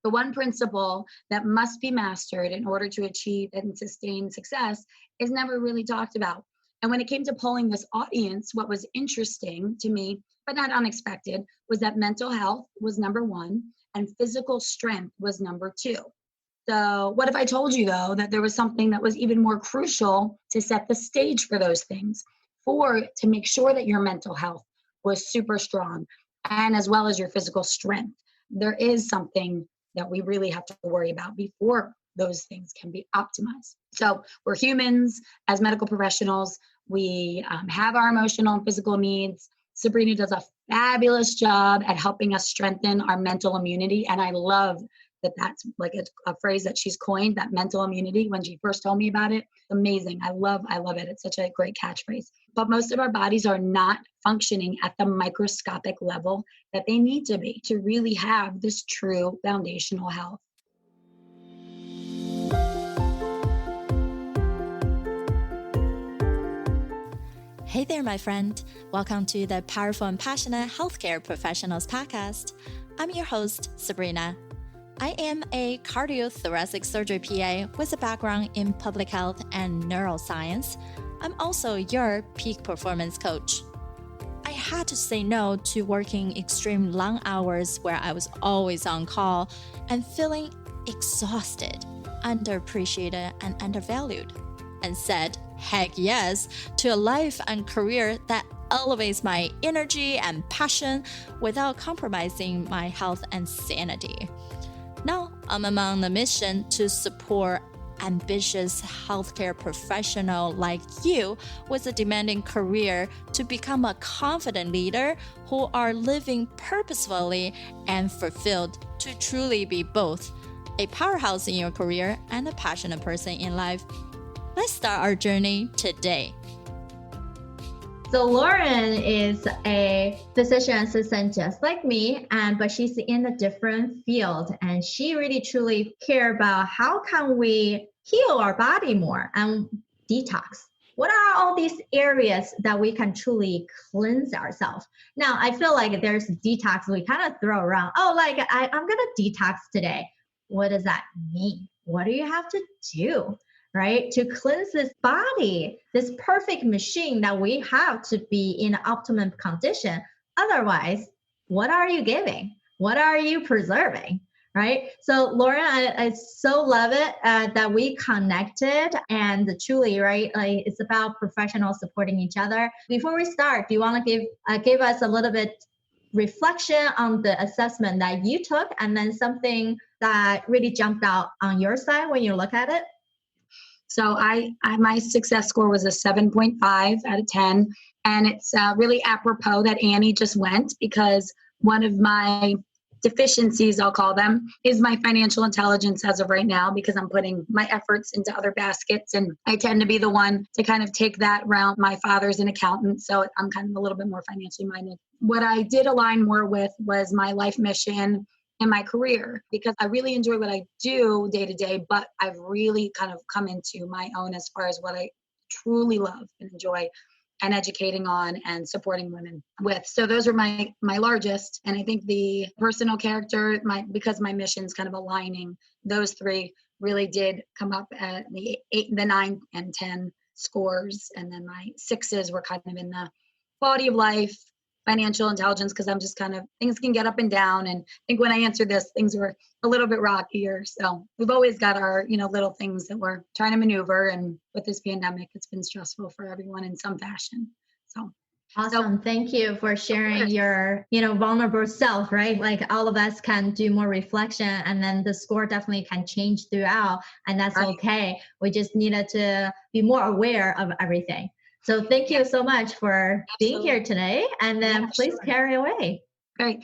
The one principle that must be mastered in order to achieve and sustain success is never really talked about. And when it came to polling this audience, what was interesting to me, but not unexpected, was that mental health was number one and physical strength was number two. So what if I told you, though, that there was something that was even more crucial to set the stage for those things, to make sure that your mental health was super strong and as well as your physical strength? There is something that we really have to worry about before those things can be optimized. So we're humans as medical professionals. We have our emotional and physical needs. Sabrina does a fabulous job at helping us strengthen our mental immunity. And I love that that's like a phrase that she's coined, that mental immunity. When she first told me about it, amazing. I love it. It's such a great catchphrase. But most of our bodies are not functioning at the microscopic level that they need to be to really have this true foundational health. Hey there, my friend. Welcome to the Powerful and Passionate Healthcare Professionals Podcast. I'm your host, Sabrina. I am a cardiothoracic surgery PA with a background in public health and neuroscience. I'm also your peak performance coach. I had to say no to working extreme long hours where I was always on call and feeling exhausted, underappreciated, and undervalued, and said heck yes to a life and career that elevates my energy and passion without compromising my health and sanity. Now, I'm on the mission to support ambitious healthcare professional like you with a demanding career to become a confident leader who are living purposefully and fulfilled to truly be both a powerhouse in your career and a passionate person in life. Let's start our journey today. So Lauren is a physician assistant just like me, but she's in a different field, and she really truly cares about how can we heal our body more and detox. What are all these areas that we can truly cleanse ourselves? Now, I feel like there's detox we kind of throw around. Oh, like I'm going to detox today. What does that mean? What do you have to do? Right? To cleanse this body, this perfect machine that we have to be in optimum condition. Otherwise, what are you giving? What are you preserving? Right? So Lauren, I so love it that we connected, and truly, right? Like it's about professionals supporting each other. Before we start, do you want to give us a little bit reflection on the assessment that you took, and then something that really jumped out on your side when you look at it? So my success score was a 7.5 out of 10. And it's really apropos that Annie just went, because one of my deficiencies, I'll call them, is my financial intelligence as of right now, because I'm putting my efforts into other baskets. And I tend to be the one to kind of take that route. My father's an accountant, so I'm kind of a little bit more financially minded. What I did align more with was my life mission in my career, because I really enjoy what I do day to day, but I've really kind of come into my own as far as what I truly love and enjoy and educating on and supporting women with. So those are my largest. And I think the personal character, because my mission's kind of aligning, those three really did come up at the 8, the 9 and 10 scores. And then my 6s were kind of in the quality of life, financial intelligence, because I'm just kind of, things can get up and down. And I think when I answered this, things were a little bit rockier. So we've always got our, little things that we're trying to maneuver. And with this pandemic, it's been stressful for everyone in some fashion. So awesome. Thank you for sharing your, vulnerable self, right? Like all of us can do more reflection, and then the score definitely can change throughout, and that's right. Okay. We just needed to be more aware of everything. So thank you so much for being here today. And then please carry away. Great.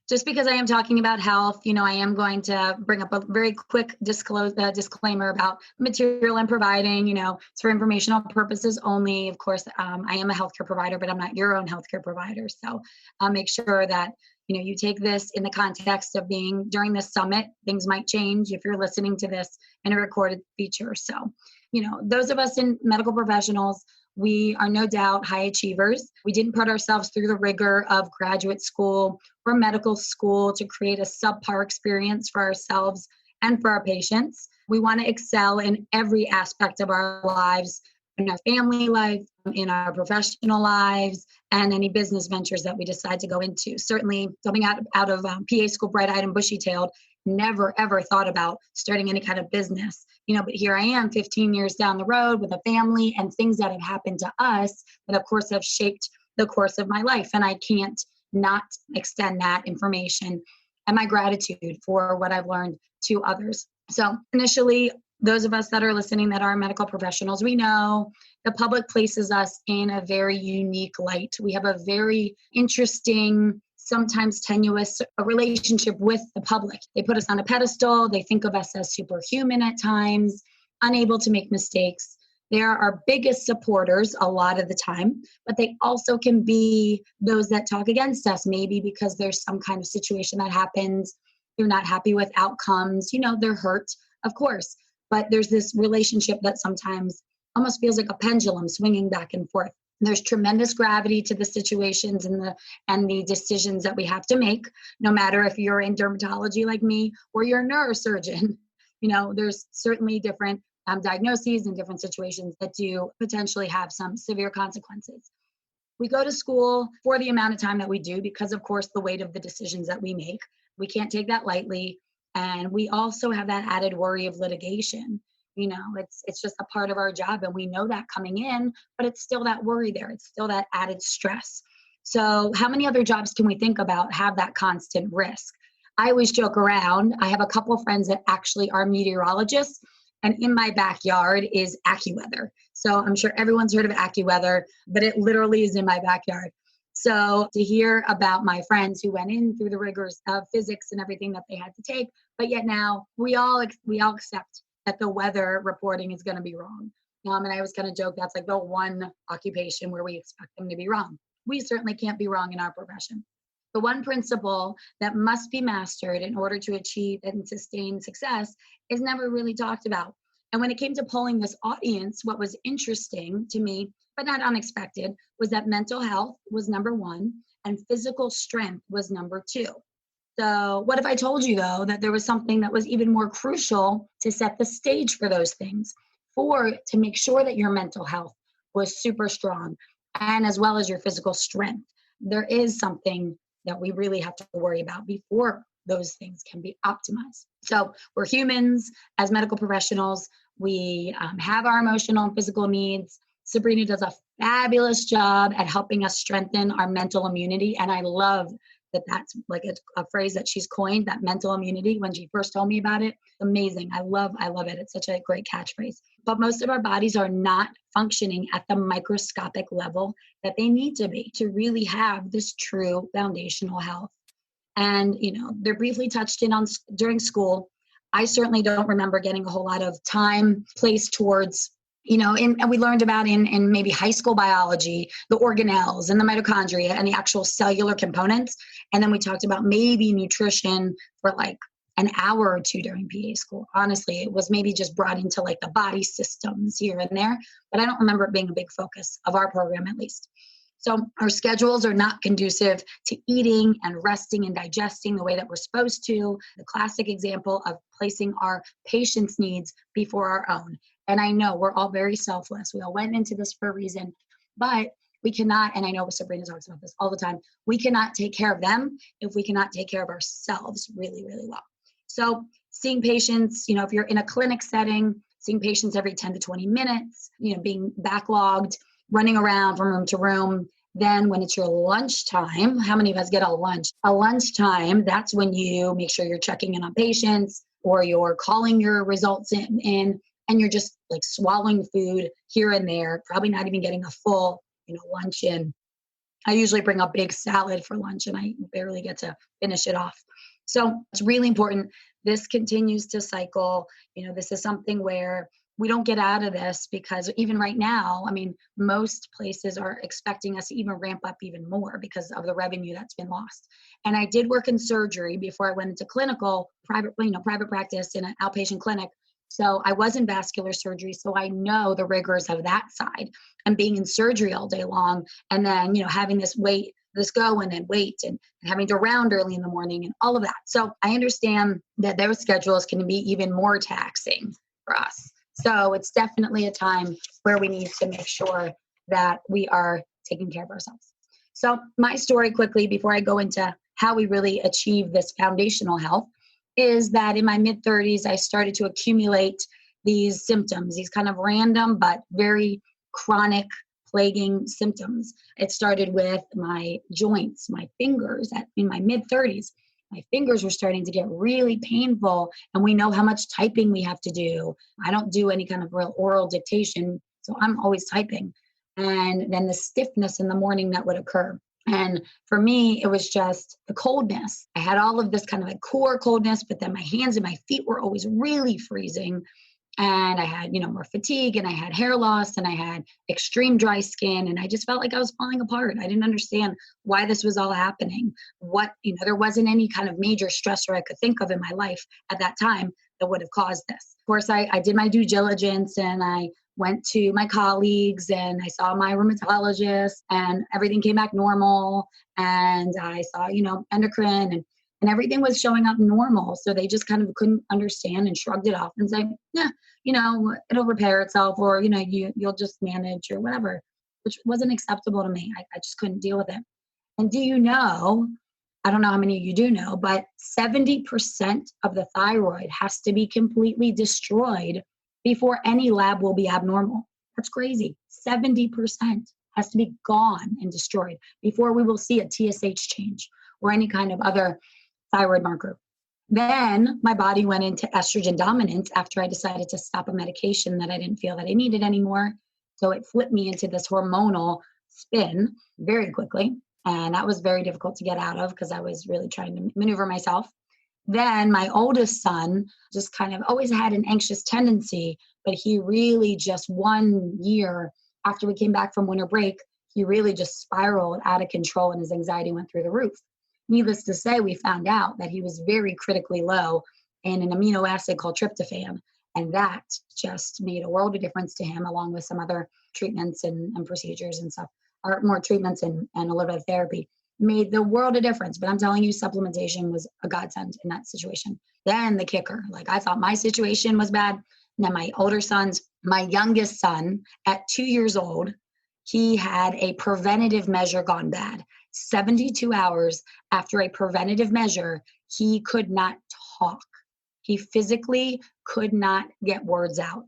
Just because I am talking about health, I am going to bring up a very quick disclaimer about material I'm providing. It's for informational purposes only. Of course, I am a healthcare provider, but I'm not your own healthcare provider. So I'll make sure that you take this in the context of being during this summit. Things might change if you're listening to this in a recorded feature. So, those of us in medical professionals, We are no doubt high achievers. We didn't put ourselves through the rigor of graduate school or medical school to create a subpar experience for ourselves and for our patients. We want to excel in every aspect of our lives, in our family life, in our professional lives, and any business ventures that we decide to go into. Certainly coming out of PA school, bright-eyed and bushy-tailed, never, ever thought about starting any kind of business, but here I am 15 years down the road with a family and things that have happened to us that, of course, have shaped the course of my life. And I can't not extend that information and my gratitude for what I've learned to others. So initially, those of us that are listening that are medical professionals, we know the public places us in a very unique light. We have a very interesting, sometimes tenuous relationship with the public. They put us on a pedestal. They think of us as superhuman at times, unable to make mistakes. They're our biggest supporters a lot of the time, but they also can be those that talk against us, maybe because there's some kind of situation that happens. They're not happy with outcomes. They're hurt, of course. But there's this relationship that sometimes almost feels like a pendulum swinging back and forth. There's tremendous gravity to the situations and the decisions that we have to make, no matter if you're in dermatology like me or you're a neurosurgeon. There's certainly different diagnoses and different situations that do potentially have some severe consequences. We go to school for the amount of time that we do because, of course, the weight of the decisions that we make. We can't take that lightly. And we also have that added worry of litigation. It's just a part of our job, and we know that coming in, but it's still that worry there. It's still that added stress. So how many other jobs can we think about have that constant risk? I always joke around. I have a couple of friends that actually are meteorologists, and in my backyard is AccuWeather. So I'm sure everyone's heard of AccuWeather, but it literally is in my backyard. So to hear about my friends who went in through the rigors of physics and everything that they had to take, but yet now we all accept that the weather reporting is going to be wrong. And I was kind of joke, that's like the one occupation where we expect them to be wrong. We certainly can't be wrong in our profession. The one principle that must be mastered in order to achieve and sustain success is never really talked about. And when it came to polling this audience, what was interesting to me, but not unexpected, was that mental health was number one and physical strength was number two. So what if I told you, though, that there was something that was even more crucial to set the stage for those things, to make sure that your mental health was super strong and as well as your physical strength? There is something that we really have to worry about before those things can be optimized. So we're humans as medical professionals. We have our emotional and physical needs. Sabrina does a fabulous job at helping us strengthen our mental immunity. And I love that that's like a phrase that she's coined, that mental immunity. When she first told me about it, amazing. I love it. It's such a great catchphrase. But most of our bodies are not functioning at the microscopic level that they need to be to really have this true foundational health. And, they're briefly touched in on during school. I certainly don't remember getting a whole lot of time placed towards, and we learned about in maybe high school biology, the organelles and the mitochondria and the actual cellular components. And then we talked about maybe nutrition for like an hour or two during PA school. Honestly, it was maybe just brought into like the body systems here and there, but I don't remember it being a big focus of our program, at least. So our schedules are not conducive to eating and resting and digesting the way that we're supposed to. The classic example of placing our patients' needs before our own. And I know we're all very selfless. We all went into this for a reason, but we cannot, and I know Sabrina talks about this all the time, we cannot take care of them if we cannot take care of ourselves really, really well. So seeing patients, if you're in a clinic setting, seeing patients every 10 to 20 minutes, being backlogged, running around from room to room. Then when it's your lunchtime, how many of us get a lunch? A lunchtime, that's when you make sure you're checking in on patients or you're calling your results in and you're just like swallowing food here and there, probably not even getting a full, lunch in. I usually bring a big salad for lunch and I barely get to finish it off. So it's really important. This continues to cycle. This is something where we don't get out of this because even right now, most places are expecting us to even ramp up even more because of the revenue that's been lost. And I did work in surgery before I went into clinical, private practice in an outpatient clinic. So I was in vascular surgery, so I know the rigors of that side, and being in surgery all day long, and then, having this go and then wait and having to round early in the morning and all of that. So I understand that their schedules can be even more taxing for us. So it's definitely a time where we need to make sure that we are taking care of ourselves. So my story quickly, before I go into how we really achieve this foundational health, is that in my mid-30s, I started to accumulate these symptoms, these kind of random but very chronic plaguing symptoms. It started with my joints, my fingers. In my mid-30s, my fingers were starting to get really painful, and we know how much typing we have to do. I don't do any kind of real oral dictation, so I'm always typing. And then the stiffness in the morning that would occur. And for me, it was just the coldness. I had all of this kind of like core coldness, but then my hands and my feet were always really freezing. And I had, more fatigue, and I had hair loss, and I had extreme dry skin, and I just felt like I was falling apart. I didn't understand why this was all happening. There wasn't any kind of major stressor I could think of in my life at that time that would have caused this. Of course, I did my due diligence, and I went to my colleagues, and I saw my rheumatologist, and everything came back normal. And I saw, endocrine, and everything was showing up normal. So they just kind of couldn't understand and shrugged it off and said, yeah, it'll repair itself, or, you'll just manage or whatever, which wasn't acceptable to me. I just couldn't deal with it. And I don't know how many of you do know, but 70% of the thyroid has to be completely destroyed before any lab will be abnormal. That's crazy. 70% has to be gone and destroyed before we will see a TSH change or any kind of other thyroid marker. Then my body went into estrogen dominance after I decided to stop a medication that I didn't feel that I needed anymore. So it flipped me into this hormonal spin very quickly. And that was very difficult to get out of because I was really trying to maneuver myself. Then my oldest son just kind of always had an anxious tendency, but he really just 1 year after we came back from winter break, he really just spiraled out of control and his anxiety went through the roof. Needless to say, we found out that he was very critically low in an amino acid called tryptophan. And that just made a world of difference to him, along with some other treatments and procedures and stuff, or more treatments and a little bit of therapy. Made the world of difference. But I'm telling you, supplementation was a godsend in that situation. Then the kicker, I thought my situation was bad. And then my youngest son at 2 years old, he had a preventative measure gone bad. 72 hours after a preventative measure, he could not talk. He physically could not get words out.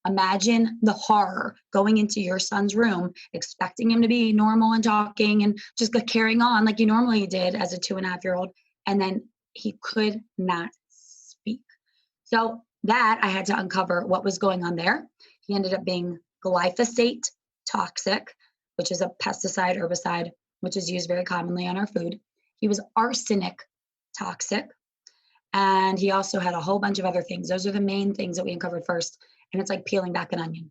Imagine the horror going into your son's room, expecting him to be normal and talking and just carrying on like you normally did as a 2.5-year-old. And then he could not speak. So that I had to uncover what was going on there. He ended up being glyphosate toxic, which is a pesticide, herbicide, which is used very commonly on our food. He was arsenic toxic. And he also had a whole bunch of other things. Those are the main things that we uncovered first. And it's like peeling back an onion.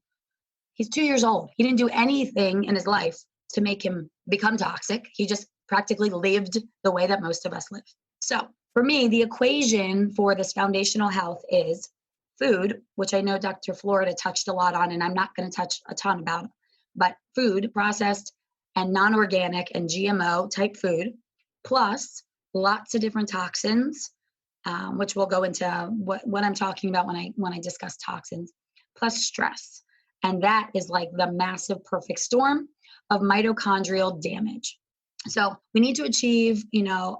He's 2 years old. He didn't do anything in his life to make him become toxic. He just practically lived the way that most of us live. So for me, the equation for this foundational health is food, which I know Dr. Florida touched a lot on, and I'm not going to touch a ton about, but food, processed and non-organic and GMO type food, plus lots of different toxins, which we'll go into what I'm talking about when I discuss toxins, plus stress. And that is like the massive perfect storm of mitochondrial damage. So we need to achieve,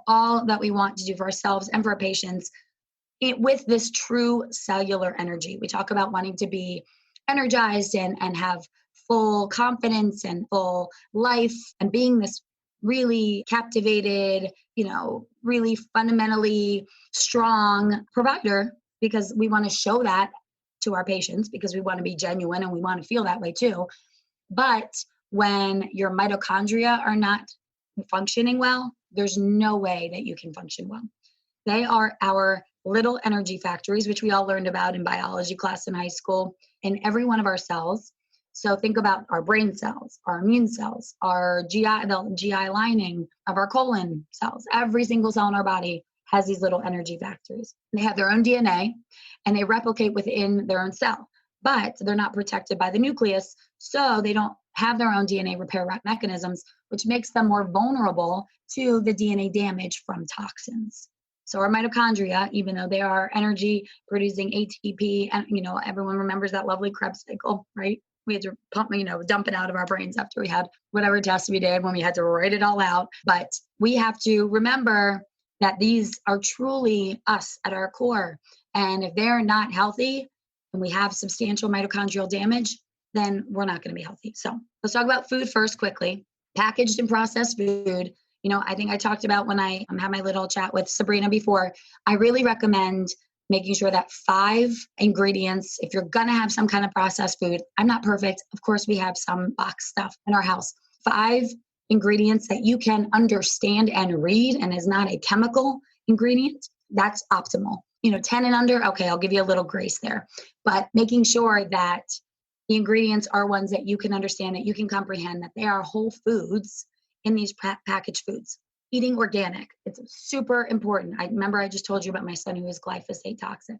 all that we want to do for ourselves and for our patients with this true cellular energy. We talk about wanting to be energized and have full confidence and full life and being this really captivated, really fundamentally strong provider, because we want to show that to our patients, because we want to be genuine and we want to feel that way too. But when your mitochondria are not functioning well, there's no way that you can function well. They are our little energy factories, which we all learned about in biology class in high school, in every one of our cells. So think about our brain cells, our immune cells, our the GI lining of our colon cells. Every single cell in our body has these little energy factories. They have their own DNA and they replicate within their own cell, but they're not protected by the nucleus. So they don't have their own DNA repair mechanisms, which makes them more vulnerable to the DNA damage from toxins. So our mitochondria, even though they are energy producing ATP, and everyone remembers that lovely Krebs cycle, right? We had to pump, dump it out of our brains after we had whatever test we did when we had to write it all out. But we have to remember that these are truly us at our core. And if they're not healthy and we have substantial mitochondrial damage, then we're not going to be healthy. So let's talk about food first quickly. Packaged and processed food. I think I talked about when I had my little chat with Sabrina before, I really recommend making sure that 5 ingredients, if you're going to have some kind of processed food, I'm not perfect. Of course, we have some box stuff in our house. 5 ingredients that you can understand and read and is not a chemical ingredient, that's optimal. 10 and under, okay, I'll give you a little grace there. But making sure that the ingredients are ones that you can understand, that you can comprehend, that they are whole foods in these packaged foods. Eating organic, it's super important. I remember I just told you about my son who is glyphosate toxic.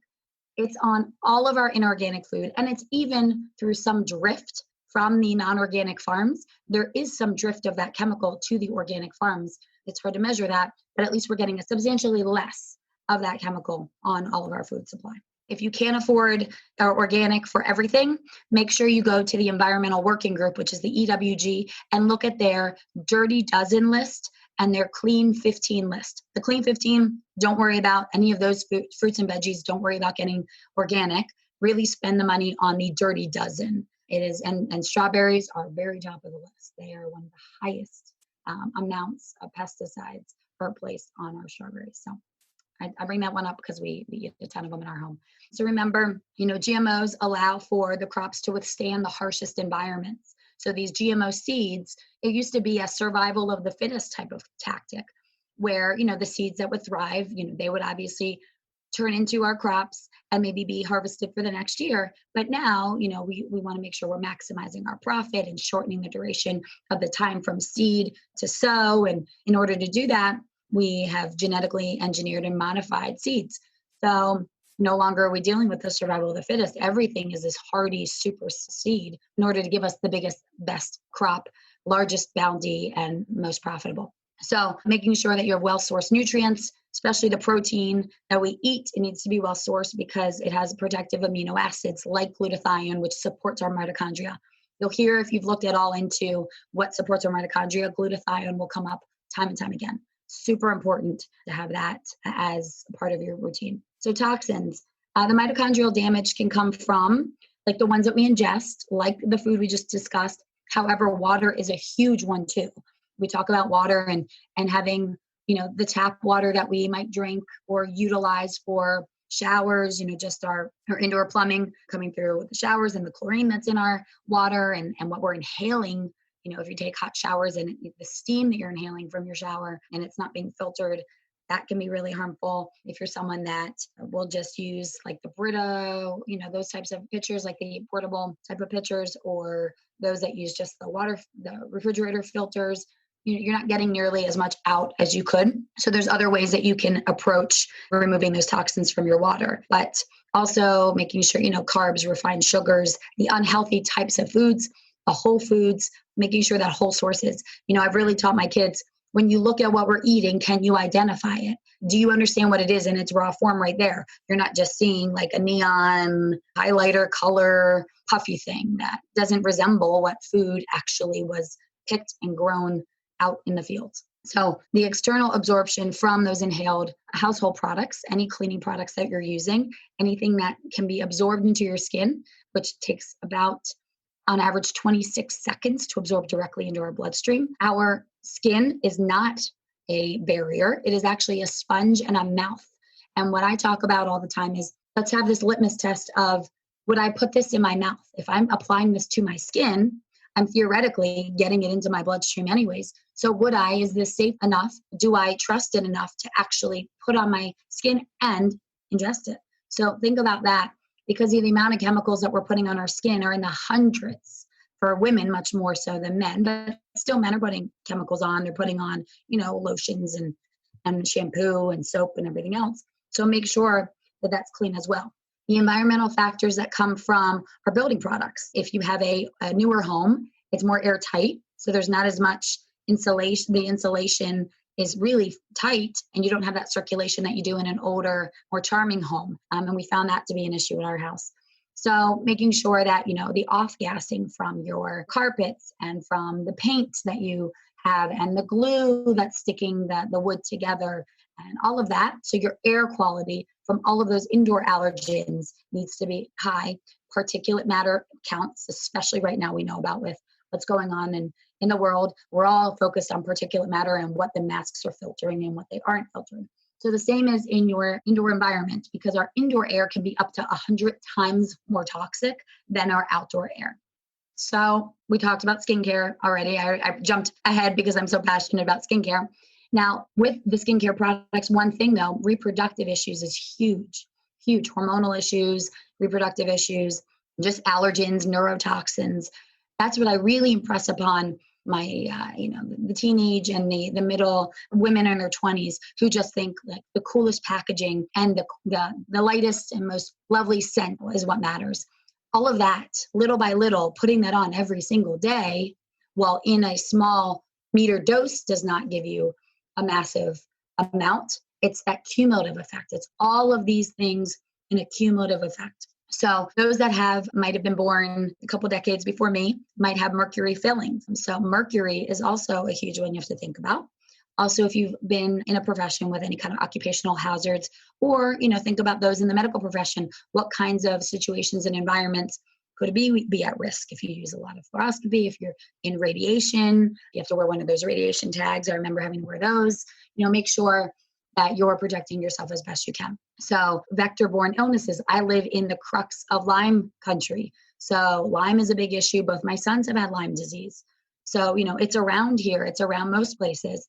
It's on all of our inorganic food, and it's even through some drift from the non-organic farms. There is some drift of that chemical to the organic farms. It's hard to measure that, but at least we're getting a substantially less of that chemical on all of our food supply. If you can't afford organic for everything, make sure you go to the Environmental Working Group, which is the EWG, and look at their Dirty Dozen list and their Clean 15 list. The Clean 15, don't worry about any of those fruits and veggies. Don't worry about getting organic. Really spend the money on the Dirty Dozen. It is, and strawberries are very top of the list. They are one of the highest amounts of pesticides are placed on our strawberries. So I bring that one up because we eat a ton of them in our home. So remember, GMOs allow for the crops to withstand the harshest environments. So these GMO seeds, it used to be a survival of the fittest type of tactic where, the seeds that would thrive, they would obviously turn into our crops and maybe be harvested for the next year. But now, we want to make sure we're maximizing our profit and shortening the duration of the time from seed to sow. And in order to do that, we have genetically engineered and modified seeds. So no longer are we dealing with the survival of the fittest. Everything is this hardy super seed in order to give us the biggest, best crop, largest bounty, and most profitable. So making sure that you have well-sourced nutrients, especially the protein that we eat, it needs to be well-sourced because it has protective amino acids like glutathione, which supports our mitochondria. You'll hear if you've looked at all into what supports our mitochondria, glutathione will come up time and time again. Super important to have that as part of your routine. So toxins, the mitochondrial damage can come from like the ones that we ingest, like the food we just discussed. However, water is a huge one too. We talk about water and having, the tap water that we might drink or utilize for showers, just our indoor plumbing coming through the showers and the chlorine that's in our water and what we're inhaling. If you take hot showers and the steam that you're inhaling from your shower and it's not being filtered, that can be really harmful. If you're someone that will just use like the Brita, those types of pitchers, like the portable type of pitchers, or those that use just the refrigerator filters, you're not getting nearly as much out as you could. So there's other ways that you can approach removing those toxins from your water, but also making sure, carbs, refined sugars, the unhealthy types of foods, the whole foods, making sure that whole sources. I've really taught my kids, when you look at what we're eating, can you identify it? Do you understand what it is in its raw form right there? You're not just seeing like a neon highlighter color puffy thing that doesn't resemble what food actually was picked and grown out in the fields. So the external absorption from those inhaled household products, any cleaning products that you're using, anything that can be absorbed into your skin, which takes about on average 26 seconds to absorb directly into our bloodstream. Our skin is not a barrier. It is actually a sponge and a mouth. And what I talk about all the time is, let's have this litmus test of, would I put this in my mouth? If I'm applying this to my skin, I'm theoretically getting it into my bloodstream anyways. So is this safe enough? Do I trust it enough to actually put on my skin and ingest it? So think about that. Because the amount of chemicals that we're putting on our skin are in the hundreds. For women, much more so than men, but still men are putting chemicals on. They're putting on, lotions and and shampoo and soap and everything else. So make sure that that's clean as well. The environmental factors that come from our building products. If you have a newer home, it's more airtight, so there's not as much insulation. The insulation is really tight, and you don't have that circulation that you do in an older, more charming home. And we found that to be an issue in our house. So making sure that, the off-gassing from your carpets and from the paint that you have and the glue that's sticking the wood together and all of that. So your air quality from all of those indoor allergens needs to be high. Particulate matter counts, especially right now we know about with what's going on in the world. We're all focused on particulate matter and what the masks are filtering and what they aren't filtering. So the same as in your indoor environment, because our indoor air can be up to 100 times more toxic than our outdoor air. So we talked about skincare already. I jumped ahead because I'm so passionate about skincare. Now, with the skincare products, one thing though, reproductive issues is huge, huge hormonal issues, reproductive issues, just allergens, neurotoxins. That's what I really impress upon my, the teenage and the middle women in their 20s who just think like the coolest packaging and the lightest and most lovely scent is what matters. All of that, little by little, putting that on every single day, while in a small meter dose does not give you a massive amount. It's that cumulative effect. It's all of these things in a cumulative effect. So those that might have been born a couple decades before me might have mercury fillings. So mercury is also a huge one you have to think about. Also, if you've been in a profession with any kind of occupational hazards, or, think about those in the medical profession, what kinds of situations and environments could be at risk if you use a lot of fluoroscopy, if you're in radiation, you have to wear one of those radiation tags. I remember having to wear those. Make sure that you're protecting yourself as best you can. So vector-borne illnesses, I live in the crux of Lyme country. So Lyme is a big issue. Both my sons have had Lyme disease. So, it's around here. It's around most places.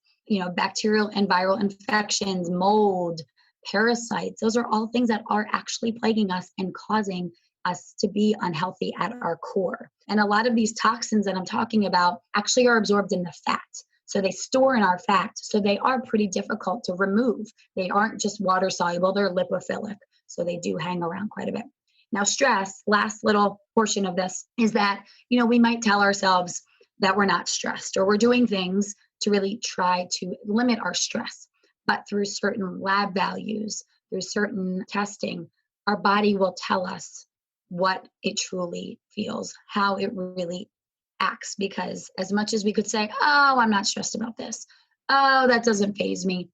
Bacterial and viral infections, mold, parasites, those are all things that are actually plaguing us and causing us to be unhealthy at our core. And a lot of these toxins that I'm talking about actually are absorbed in the fat. So they store in our fat. So they are pretty difficult to remove. They aren't just water soluble, they're lipophilic. So they do hang around quite a bit. Now, stress, last little portion of this is that, we might tell ourselves that we're not stressed, or we're doing things to really try to limit our stress. But through certain lab values, through certain testing, our body will tell us what it truly feels, how it really acts. Because as much as we could say, oh, I'm not stressed about this, oh, that doesn't faze me,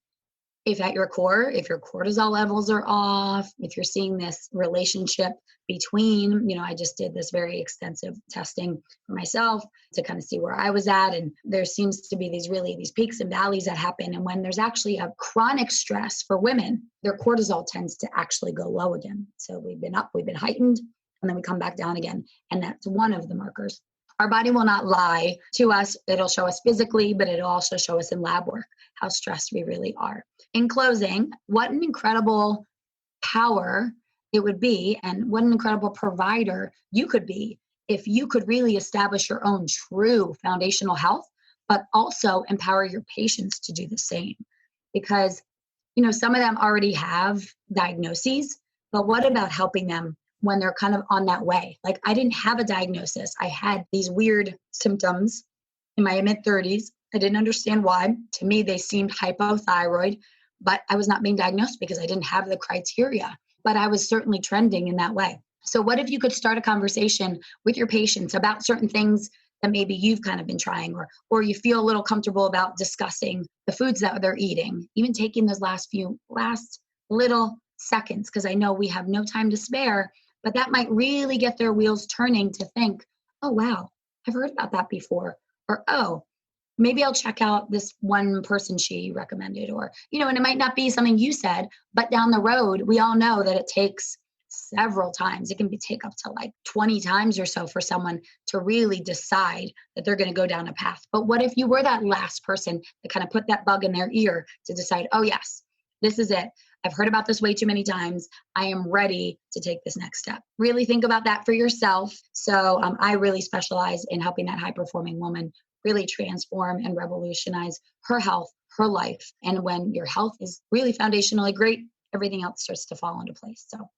if at your core, if your cortisol levels are off, if you're seeing this relationship between, I just did this very extensive testing for myself to kind of see where I was at. And there seems to be these peaks and valleys that happen. And when there's actually a chronic stress for women, their cortisol tends to actually go low again. So we've been up, we've been heightened, and then we come back down again. And that's one of the markers. Our body will not lie to us. It'll show us physically, but it'll also show us in lab work how stressed we really are. In closing, what an incredible power it would be, and what an incredible provider you could be if you could really establish your own true foundational health, but also empower your patients to do the same. Because, some of them already have diagnoses, but what about helping them when they're kind of on that way? Like, I didn't have a diagnosis. I had these weird symptoms in my mid-30s. I didn't understand why. To me, they seemed hypothyroid, but I was not being diagnosed because I didn't have the criteria. But I was certainly trending in that way. So what if you could start a conversation with your patients about certain things that maybe you've kind of been trying, or you feel a little comfortable about discussing the foods that they're eating, even taking those last little seconds, because I know we have no time to spare, but that might really get their wheels turning to think, oh, wow, I've heard about that before. Or, oh, maybe I'll check out this one person she recommended, or, and it might not be something you said, but down the road, we all know that it takes several times. It can take up to like 20 times or so for someone to really decide that they're going to go down a path. But what if you were that last person that kind of put that bug in their ear to decide, oh, yes, this is it. I've heard about this way too many times. I am ready to take this next step. Really think about that for yourself. So I really specialize in helping that high-performing woman really transform and revolutionize her health, her life. And when your health is really foundationally great, everything else starts to fall into place. So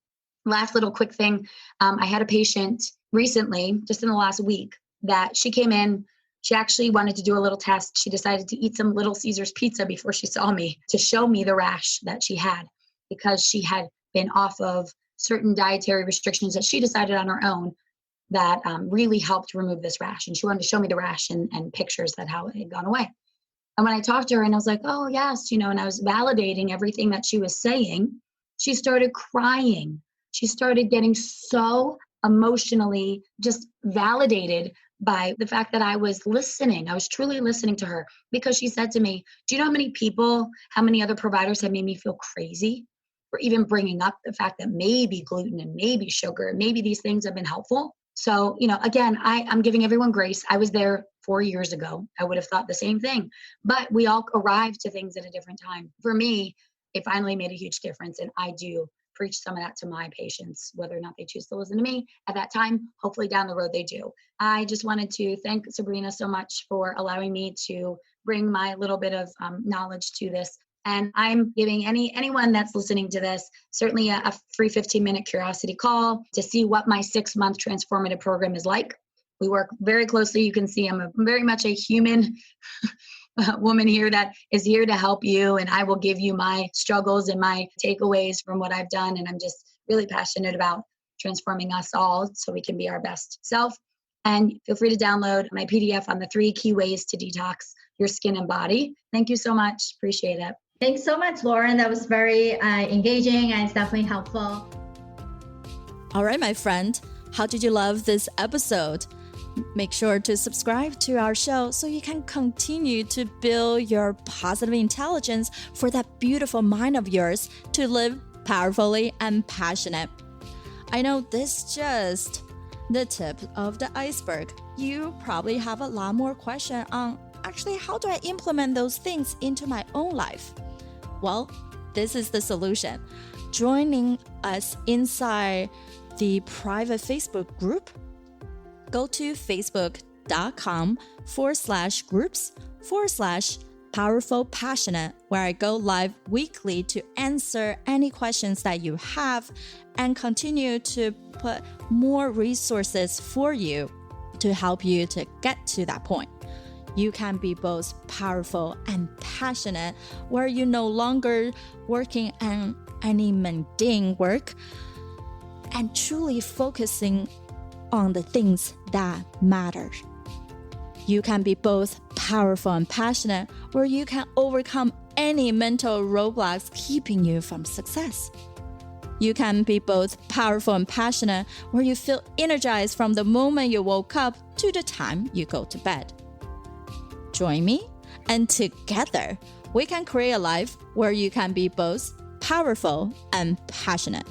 last little quick thing. I had a patient recently, just in the last week, that she came in. She actually wanted to do a little test. She decided to eat some Little Caesars pizza before she saw me to show me the rash that she had, because she had been off of certain dietary restrictions that she decided on her own that really helped remove this rash. And she wanted to show me the rash and pictures that how it had gone away. And when I talked to her and I was like, oh, yes, and I was validating everything that she was saying, she started crying. She started getting so emotionally just validated by the fact that I was listening. I was truly listening to her, because she said to me, do you know how many other providers have made me feel crazy for even bringing up the fact that maybe gluten and maybe sugar and maybe these things have been helpful? So, again, I'm giving everyone grace. I was there 4 years ago. I would have thought the same thing, but we all arrive to things at a different time. For me, it finally made a huge difference. And I do preach some of that to my patients, whether or not they choose to listen to me at that time. Hopefully down the road they do. I just wanted to thank Sabrina so much for allowing me to bring my little bit of knowledge to this. And I'm giving anyone that's listening to this certainly a free 15-minute curiosity call to see what my 6-month transformative program is like. We work very closely. You can see I'm very much a human woman here that is here to help you. And I will give you my struggles and my takeaways from what I've done. And I'm just really passionate about transforming us all so we can be our best self. And feel free to download my PDF on the 3 key ways to detox your skin and body. Thank you so much. Appreciate it. Thanks so much, Lauren. That was very engaging and it's definitely helpful. All right, my friend. How did you love this episode? Make sure to subscribe to our show so you can continue to build your positive intelligence for that beautiful mind of yours to live powerfully and passionate. I know this is just the tip of the iceberg. You probably have a lot more questions on actually how do I implement those things into my own life? Well, this is the solution. Joining us inside the private Facebook group, go to facebook.com/groups/powerful passionate, where I go live weekly to answer any questions that you have and continue to put more resources for you to help you to get to that point. You can be both powerful and passionate, where you're no longer working on any mundane work and truly focusing on the things that matter. You can be both powerful and passionate, where you can overcome any mental roadblocks keeping you from success. You can be both powerful and passionate, where you feel energized from the moment you woke up to the time you go to bed. Join me, and together we can create a life where you can be both powerful and passionate.